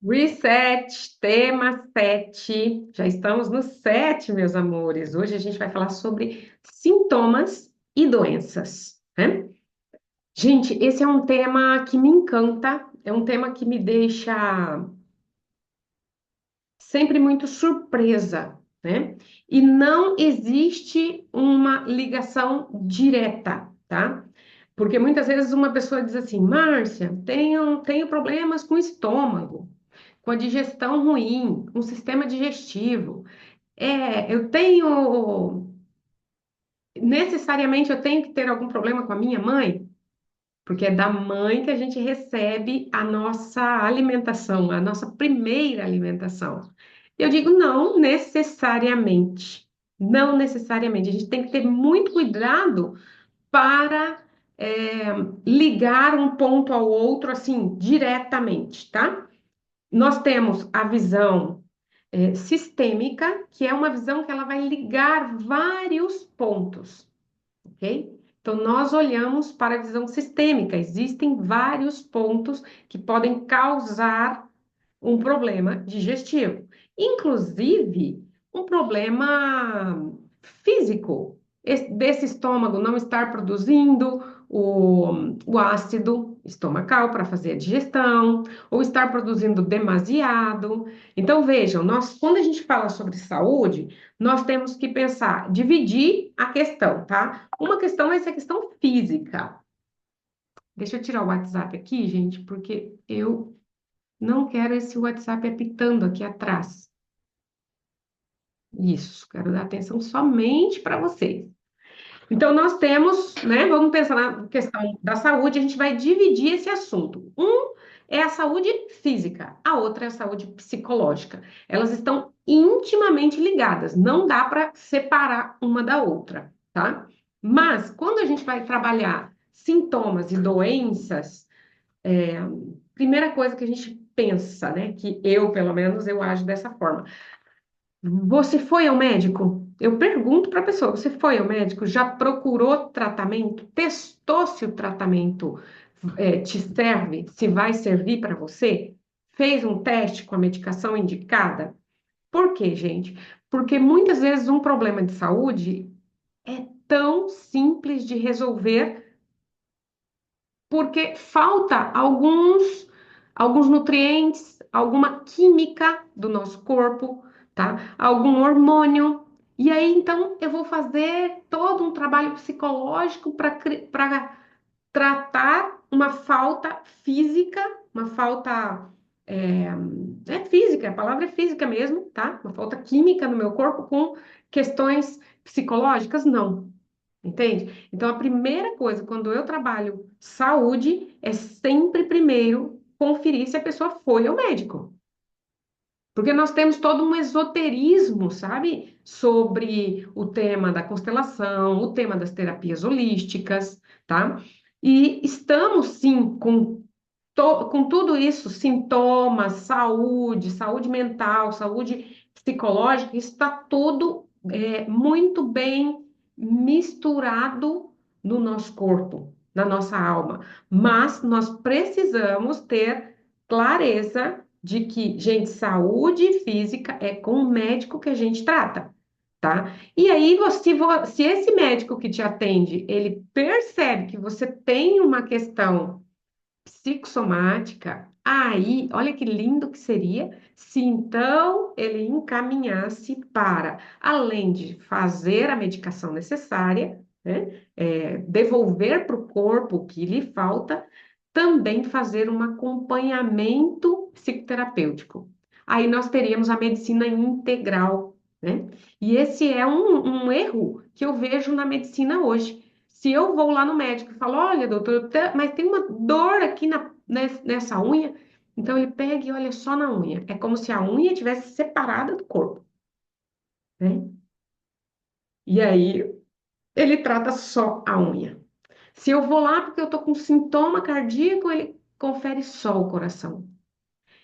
Reset, tema 7. Já estamos no 7, meus amores. Hoje a gente vai falar sobre sintomas e doenças, né? Gente, esse é um tema que me encanta, é um tema que me deixa sempre muito surpresa, né? E não existe uma ligação direta, tá? Porque muitas vezes uma pessoa diz assim, Márcia, tenho problemas com o estômago, com a digestão ruim, com o sistema digestivo. Necessariamente eu tenho que ter algum problema com a minha mãe, porque é da mãe que a gente recebe a nossa alimentação, a nossa primeira alimentação. Eu digo não necessariamente. Não necessariamente. A gente tem que ter muito cuidado para é, ligar um ponto ao outro assim diretamente, tá? Nós temos a visão sistêmica, que é uma visão que ela vai ligar vários pontos, ok? Então, nós olhamos para a visão sistêmica. Existem vários pontos que podem causar um problema digestivo, inclusive um problema físico, desse estômago não estar produzindo o ácido estomacal para fazer a digestão, ou estar produzindo demasiado. Então, vejam, quando a gente fala sobre saúde, nós temos que pensar, dividir a questão, tá? Uma questão é essa questão física. Deixa eu tirar o WhatsApp aqui, gente, porque eu não quero esse WhatsApp apitando aqui atrás. Isso, quero dar atenção somente para vocês. Então, nós temos, né? Vamos pensar na questão da saúde, a gente vai dividir esse assunto. Um é a saúde física, a outra é a saúde psicológica. Elas estão intimamente ligadas, não dá para separar uma da outra, tá? Mas, quando a gente vai trabalhar sintomas e doenças, primeira coisa que a gente pensa, né? Que eu, pelo menos, eu ajo dessa forma. Você foi ao médico? Eu pergunto para a pessoa: você foi ao médico? Já procurou tratamento? Testou se o tratamento te serve? Se vai servir para você? Fez um teste com a medicação indicada? Por quê, gente? Porque muitas vezes um problema de saúde é tão simples de resolver porque falta alguns nutrientes, alguma química do nosso corpo, tá? Algum hormônio. E aí, então, eu vou fazer todo um trabalho psicológico para tratar uma falta física, uma falta. É, é física, a palavra é física mesmo, tá? Uma falta química no meu corpo com questões psicológicas? Não. Entende? Então, a primeira coisa, quando eu trabalho saúde, é sempre primeiro conferir se a pessoa foi ao médico. Porque nós temos todo um esoterismo, sabe? Sobre o tema da constelação, o tema das terapias holísticas, tá? E estamos, sim, com tudo isso, sintomas, saúde mental, saúde psicológica, isso está tudo muito bem misturado no nosso corpo, na nossa alma. Mas nós precisamos ter clareza de que, gente, saúde física é com o médico que a gente trata. Tá? E aí, se esse médico que te atende, ele percebe que você tem uma questão psicossomática, aí, olha que lindo que seria se então ele encaminhasse para, além de fazer a medicação necessária, né, devolver para o corpo o que lhe falta, também fazer um acompanhamento psicoterapêutico. Aí nós teríamos a medicina integral, né? E esse é um erro que eu vejo na medicina hoje. Se eu vou lá no médico e falo, olha, doutor, mas tem uma dor aqui nessa unha, então ele pega e olha só na unha. É como se a unha tivesse separada do corpo, né? E aí ele trata só a unha. Se eu vou lá porque eu tô com sintoma cardíaco, ele confere só o coração.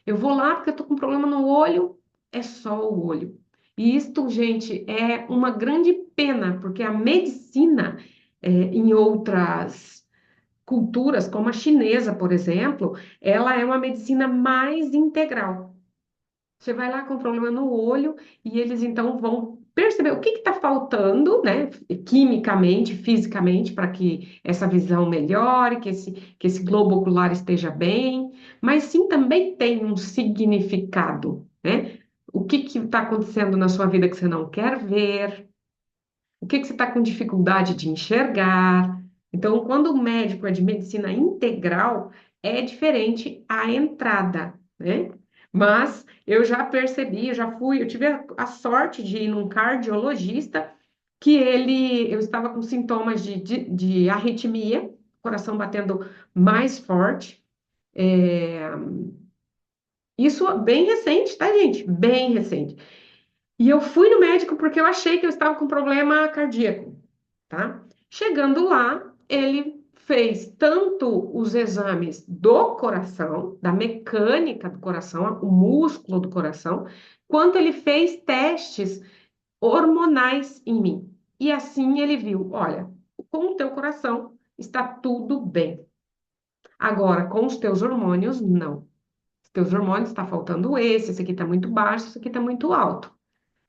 Eu vou lá porque eu tô com problema no olho, é só o olho. E isto, gente, é uma grande pena, porque a medicina, em outras culturas, como a chinesa, por exemplo, ela é uma medicina mais integral. Você vai lá com problema no olho e eles então vão perceber o que está faltando, né, quimicamente, fisicamente, para que essa visão melhore, que esse globo ocular esteja bem, mas sim também tem um significado, né? O que está acontecendo na sua vida que você não quer ver? O que você está com dificuldade de enxergar? Então, quando o médico é de medicina integral, é diferente a entrada, né? Mas eu já percebi, eu tive a sorte de ir num cardiologista que eu estava com sintomas de arritmia, coração batendo mais forte. É, isso bem recente, tá, gente? Bem recente. E eu fui no médico porque eu achei que eu estava com problema cardíaco, tá? Chegando lá, ele fez tanto os exames do coração, da mecânica do coração, o músculo do coração, quanto ele fez testes hormonais em mim. E assim ele viu, olha, com o teu coração está tudo bem. Agora, com os teus hormônios, não. Os teus hormônios está faltando esse aqui está muito baixo, esse aqui está muito alto.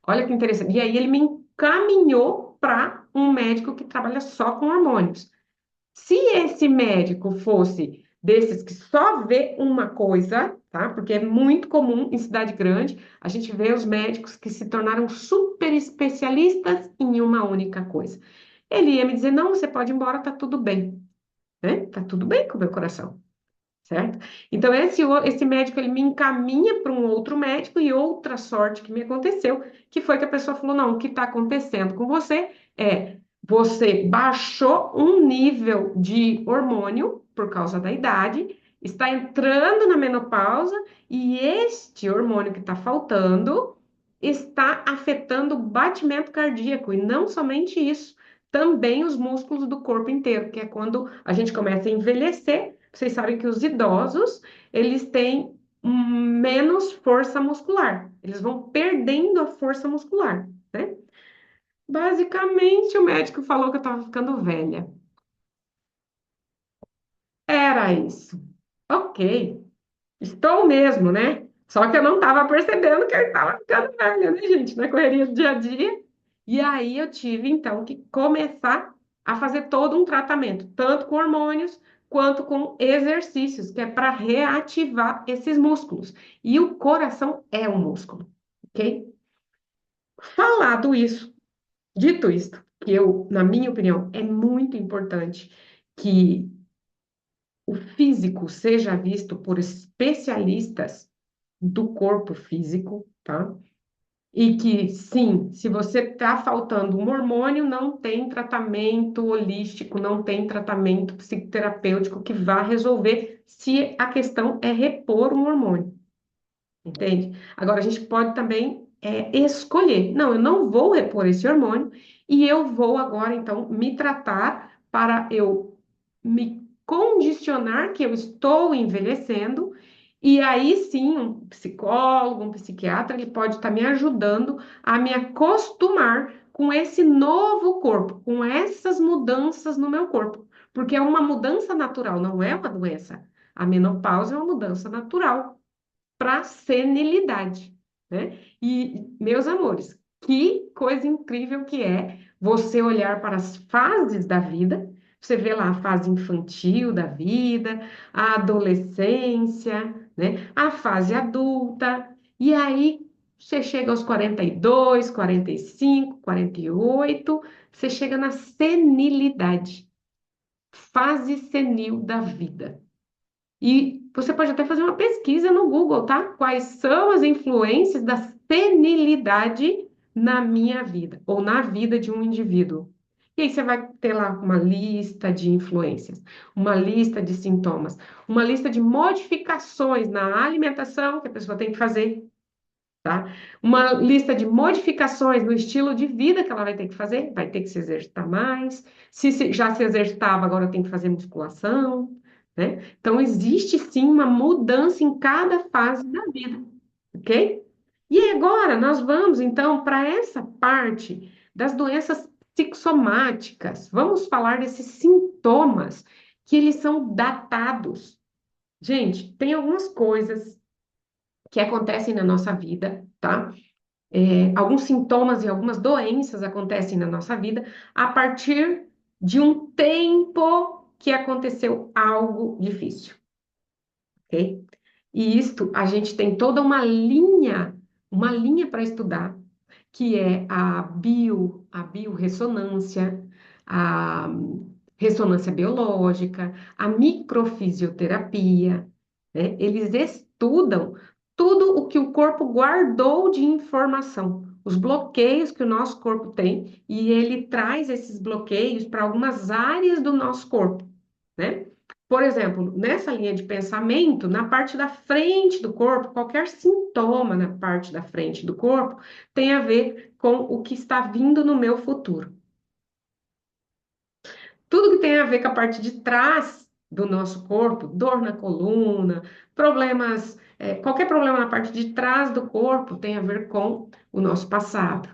Olha que interessante. E aí ele me encaminhou para um médico que trabalha só com hormônios. Se esse médico fosse desses que só vê uma coisa, tá? Porque é muito comum em cidade grande a gente vê os médicos que se tornaram super especialistas em uma única coisa. Ele ia me dizer: não, você pode ir embora, tá tudo bem, né? Tá tudo bem com o meu coração. Certo? Então, esse médico, ele me encaminha para um outro médico e outra sorte que me aconteceu, que foi que a pessoa falou, não, o que está acontecendo com você é, você baixou um nível de hormônio por causa da idade, está entrando na menopausa e este hormônio que está faltando está afetando o batimento cardíaco, e não somente isso, também os músculos do corpo inteiro, que é quando a gente começa a envelhecer. Vocês sabem que os idosos, eles têm menos força muscular. Eles vão perdendo a força muscular, né? Basicamente, o médico falou que eu estava ficando velha. Era isso. Ok, estou mesmo, né? Só que eu não estava percebendo que eu estava ficando velha, né, gente? Na correria do dia a dia. E aí eu tive, então, que começar a fazer todo um tratamento, tanto com hormônios quanto com exercícios, que é para reativar esses músculos. E o coração é um músculo, ok? Falado isso, dito isto, que eu, na minha opinião, é muito importante que o físico seja visto por especialistas do corpo físico, tá? E que, sim, se você está faltando um hormônio, não tem tratamento holístico, não tem tratamento psicoterapêutico que vá resolver se a questão é repor um hormônio. Entende? Agora, a gente pode também escolher. Não, eu não vou repor esse hormônio e eu vou agora, então, me tratar para eu me condicionar que eu estou envelhecendo. E aí sim, um psicólogo, um psiquiatra, ele pode estar me ajudando a me acostumar com esse novo corpo, com essas mudanças no meu corpo. Porque é uma mudança natural, não é uma doença. A menopausa é uma mudança natural para senilidade, né? E, meus amores, que coisa incrível que é você olhar para as fases da vida. Você vê lá a fase infantil da vida, a adolescência, né? A fase adulta, e aí você chega aos 42, 45, 48, você chega na senilidade, fase senil da vida. E você pode até fazer uma pesquisa no Google, tá? Quais são as influências da senilidade na minha vida ou na vida de um indivíduo? E aí você vai ter lá uma lista de influências, uma lista de sintomas, uma lista de modificações na alimentação que a pessoa tem que fazer, tá? Uma lista de modificações no estilo de vida que ela vai ter que fazer, vai ter que se exercitar mais. Se já se exercitava, agora tem que fazer musculação, né? Então, existe sim uma mudança em cada fase da vida, ok? E agora nós vamos então para essa parte das doenças psicossomáticas. Vamos falar desses sintomas que eles são datados. Gente, tem algumas coisas que acontecem na nossa vida, tá? Alguns sintomas e algumas doenças acontecem na nossa vida a partir de um tempo que aconteceu algo difícil, ok? E isto a gente tem toda uma linha para estudar, que é a biorressonância, a ressonância biológica, a microfisioterapia, né? Eles estudam tudo o que o corpo guardou de informação, os bloqueios que o nosso corpo tem, e ele traz esses bloqueios para algumas áreas do nosso corpo, né? Por exemplo, nessa linha de pensamento, na parte da frente do corpo, qualquer sintoma na parte da frente do corpo tem a ver com o que está vindo no meu futuro. Tudo que tem a ver com a parte de trás do nosso corpo, dor na coluna, problemas, qualquer problema na parte de trás do corpo tem a ver com o nosso passado.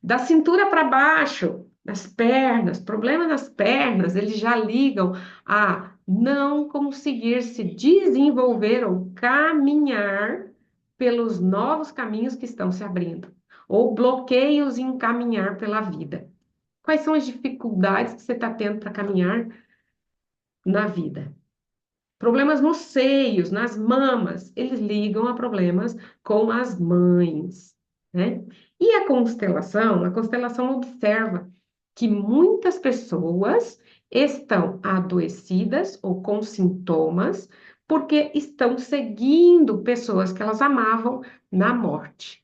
Da cintura para baixo, nas pernas, problemas nas pernas, eles já ligam a não conseguir se desenvolver ou caminhar pelos novos caminhos que estão se abrindo, ou bloqueios em caminhar pela vida. Quais são as dificuldades que você está tendo para caminhar na vida? Problemas nos seios, nas mamas, eles ligam a problemas com as mães, né? E a constelação observa que muitas pessoas estão adoecidas ou com sintomas porque estão seguindo pessoas que elas amavam na morte.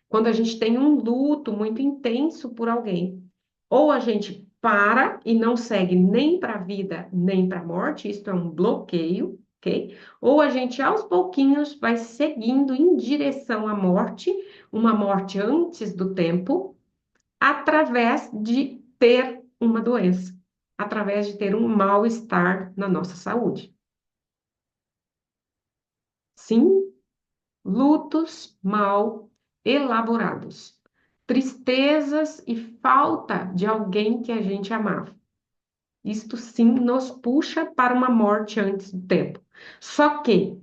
Quando a gente tem um luto muito intenso por alguém, ou a gente para e não segue nem para a vida nem para a morte, isso é um bloqueio, ok? Ou a gente aos pouquinhos vai seguindo em direção à morte, uma morte antes do tempo, através de ter uma doença, através de ter um mal-estar na nossa saúde. Sim, lutos mal elaborados, tristezas e falta de alguém que a gente amava. Isto sim nos puxa para uma morte antes do tempo. Só que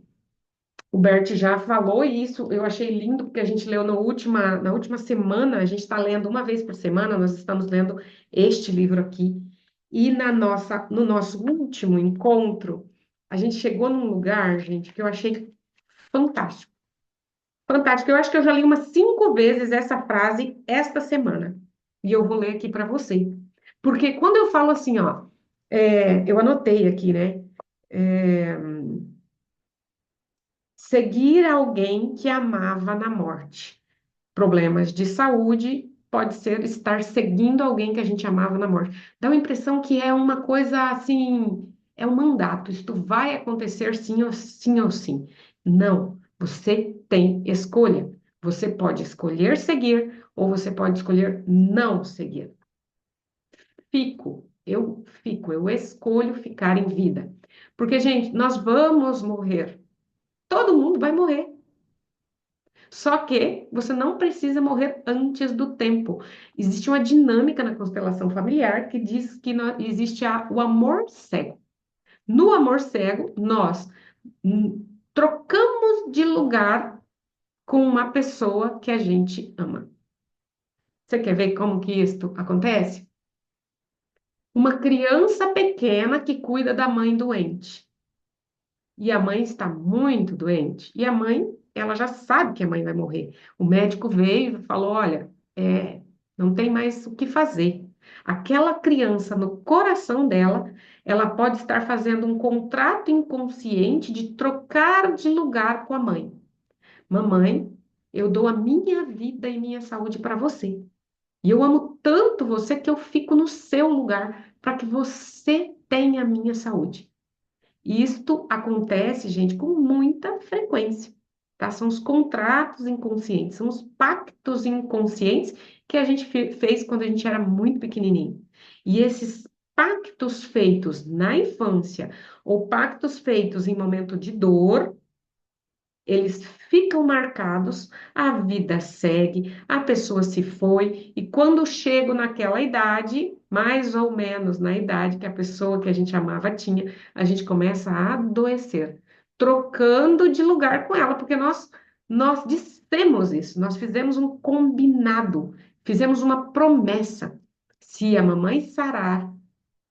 o Bert já falou e isso eu achei lindo porque a gente leu na última semana, a gente está lendo uma vez por semana, nós estamos lendo este livro aqui. E no nosso último encontro, a gente chegou num lugar, gente, que eu achei fantástico. Fantástico. Eu acho que eu já li umas 5 vezes essa frase esta semana. E eu vou ler aqui para você. Porque quando eu falo assim, ó, eu anotei aqui, né? É, seguir alguém que amava na morte. Problemas de saúde pode ser estar seguindo alguém que a gente amava na morte. Dá uma impressão que é uma coisa assim, é um mandato. Isto vai acontecer sim ou sim ou sim. Não, você tem escolha. Você pode escolher seguir ou você pode escolher não seguir. Eu escolho ficar em vida. Porque, gente, nós vamos morrer. Todo mundo vai morrer. Só que você não precisa morrer antes do tempo. Existe uma dinâmica na constelação familiar que diz que existe o amor cego. No amor cego, nós trocamos de lugar com uma pessoa que a gente ama. Você quer ver como que isto acontece? Uma criança pequena que cuida da mãe doente. E a mãe está muito doente. E a mãe, ela já sabe que a mãe vai morrer. O médico veio e falou: olha, não tem mais o que fazer. Aquela criança, no coração dela, ela pode estar fazendo um contrato inconsciente de trocar de lugar com a mãe. Mamãe, eu dou a minha vida e minha saúde para você. E eu amo tanto você que eu fico no seu lugar para que você tenha a minha saúde. E isto acontece, gente, com muita frequência, tá? São os contratos inconscientes, são os pactos inconscientes que a gente fez quando a gente era muito pequenininho. E esses pactos feitos na infância ou pactos feitos em momento de dor, eles ficam marcados, a vida segue, a pessoa se foi, e quando chego naquela idade, mais ou menos na idade que a pessoa que a gente amava tinha, a gente começa a adoecer, trocando de lugar com ela, porque nós dissemos isso, nós fizemos um combinado, fizemos uma promessa. Se a mamãe sarar,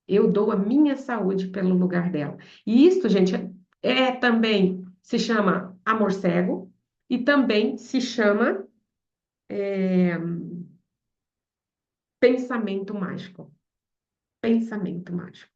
eu dou a minha saúde pelo lugar dela. E isso, gente, também se chama amor cego e também se chama pensamento mágico. Pensamento mágico.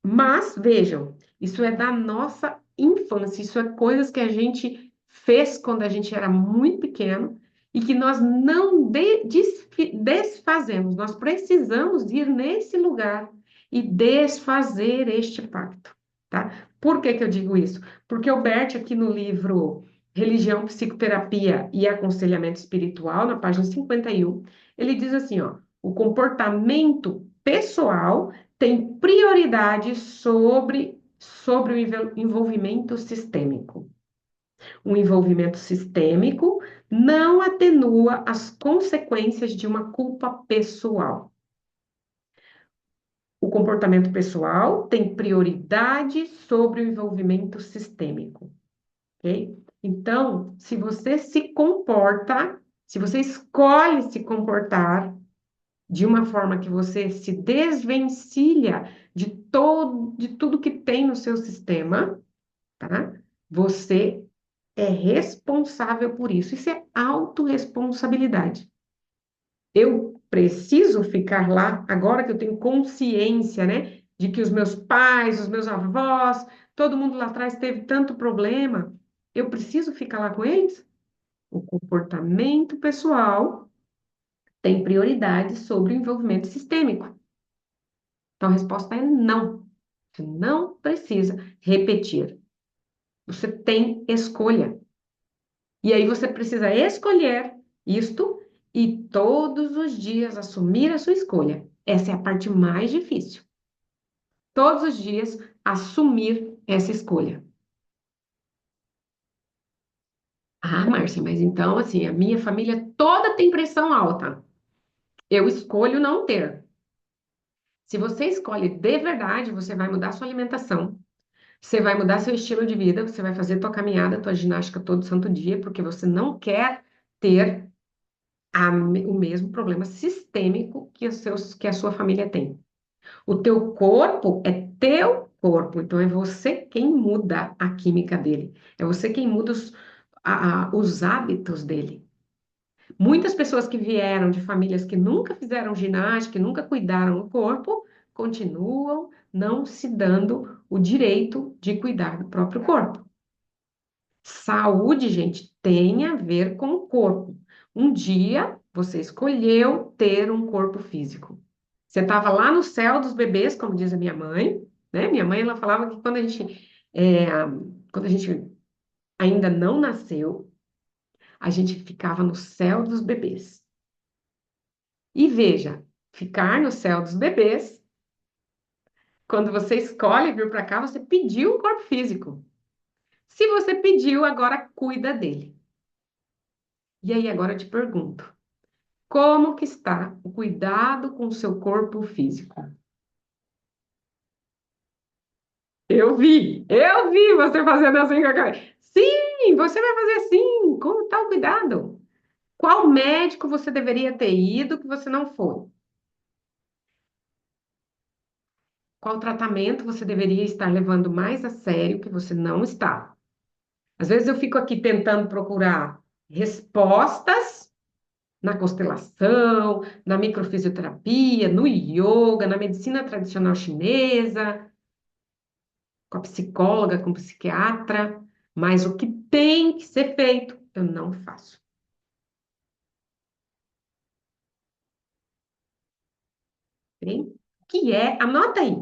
Mas vejam, isso é da nossa infância, isso é coisas que a gente fez quando a gente era muito pequeno e que nós não desfazemos. Nós precisamos ir nesse lugar e desfazer este pacto, tá? Por que que eu digo isso? Porque o Bert, aqui no livro Religião, Psicoterapia e Aconselhamento Espiritual, na página 51, ele diz assim, ó, o comportamento pessoal tem prioridade sobre o envolvimento sistêmico. O envolvimento sistêmico não atenua as consequências de uma culpa pessoal. O comportamento pessoal tem prioridade sobre o envolvimento sistêmico, ok? Então, se você se comporta, se você escolhe se comportar de uma forma que você se desvencilha de tudo que tem no seu sistema, tá? Você é responsável por isso. Isso é autorresponsabilidade. Eu preciso ficar lá, agora que eu tenho consciência, né, de que os meus pais, os meus avós, todo mundo lá atrás teve tanto problema, eu preciso ficar lá com eles? O comportamento pessoal tem prioridade sobre o envolvimento sistêmico. Então, a resposta é não. Você não precisa repetir. Você tem escolha. E aí você precisa escolher isto e todos os dias assumir a sua escolha. Essa é a parte mais difícil. Todos os dias assumir essa escolha. Ah, Márcia, mas então, assim, a minha família toda tem pressão alta. Eu escolho não ter. Se você escolhe de verdade, você vai mudar sua alimentação. Você vai mudar seu estilo de vida, você vai fazer tua caminhada, tua ginástica todo santo dia, porque você não quer ter o mesmo problema sistêmico que a sua família tem. O teu corpo é teu corpo, então é você quem muda a química dele, é você quem muda os hábitos dele. Muitas pessoas que vieram de famílias que nunca fizeram ginástica, que nunca cuidaram do corpo, continuam não se dando o direito de cuidar do próprio corpo. Saúde, gente, tem a ver com o corpo. Um dia você escolheu ter um corpo físico. Você estava lá no céu dos bebês, como diz a minha mãe, né? Minha mãe, ela falava que é, quando a gente ainda não nasceu, a gente ficava no céu dos bebês. E veja, ficar no céu dos bebês, quando você escolhe vir para cá, você pediu um corpo físico. Se você pediu, agora cuida dele. E aí agora eu te pergunto, como que está o cuidado com o seu corpo físico? Eu vi você fazendo assim com a cara. Sim, você vai fazer assim. Como está o cuidado? Qual médico você deveria ter ido que você não foi? Qual tratamento você deveria estar levando mais a sério que você não está? Às vezes eu fico aqui tentando procurar respostas na constelação, na microfisioterapia, no yoga, na medicina tradicional chinesa, com a psicóloga, com o psiquiatra, mas o que tem que ser feito, eu não faço. Ok? O que é, anota aí,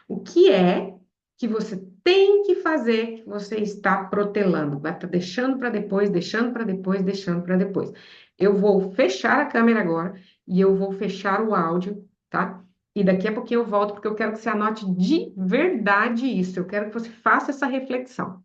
o que é que você tem que fazer que você está protelando, vai estar deixando para depois, deixando para depois, deixando para depois. Eu vou fechar a câmera agora e eu vou fechar o áudio, tá? E daqui a pouquinho eu volto porque eu quero que você anote de verdade isso, eu quero que você faça essa reflexão.